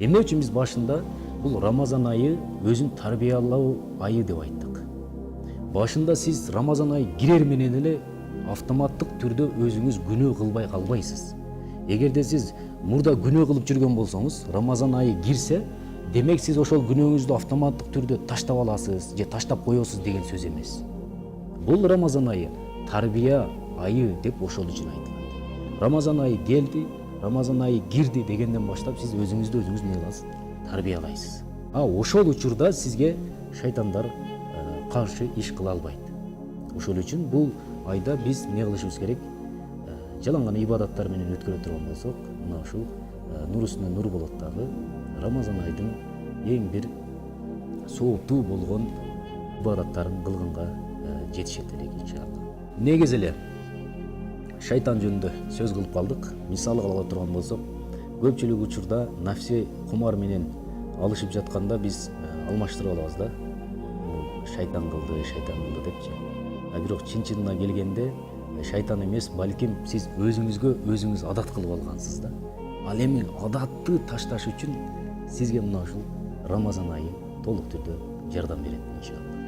Эмне үчүн биз башында бул Рамазан айы өзүн тарбиялоо айы деп айттык. Башында сиз Рамазан айы кирер менен эле автоматтык түрдө өзүңүз күнөө кылбай калбайсыз. Эгерде сиз мурда күнөө кылып жүргөн болсоңуз, Рамазан айы кирсе, демек сиз ошол күнөөңүздү автоматтык түрдө таштап аласыз же таштап коесуз деген сөз эмес. Бул Рамазан айы тарбия айы деп ошол үчүн айтылат. Рамазан айы келди, Рамазан айы кирди дегенден баштап сиз өзүңүздү өзүңүз эмне кыласыз? Тарбиялайсыз. Ошол учурда сизге шайтандар каршы иш кыла албайт. Ошол үчүн бул айда биз эмне кылышыбыз керек? Жалаң гана ибадаттар менен өткөрө турган болсок, мына ушул нур үстүнө нур болот дагы Рамазан айдын эң бир сооптуу болгон ибадаттарын кылганга жетишет элек иншалла. Негизи эле шайтан жөнүндө сөз кылып калдык. Мисалы ала турган болсок, көпчүлүк учурда нафси кумар менен алышып жатканда биз алмаштырып алабыз да. Шайтан кылды депчи. Бирок чын-чынына келгенде шайтан эмес, балким сиз өзүңүзгө өзүңүз адат кылып алгансыз да. Ал эми адатты ташташ үчүн сизге мына ушул Рамазан айы толук түрдө жардам берет иншалла.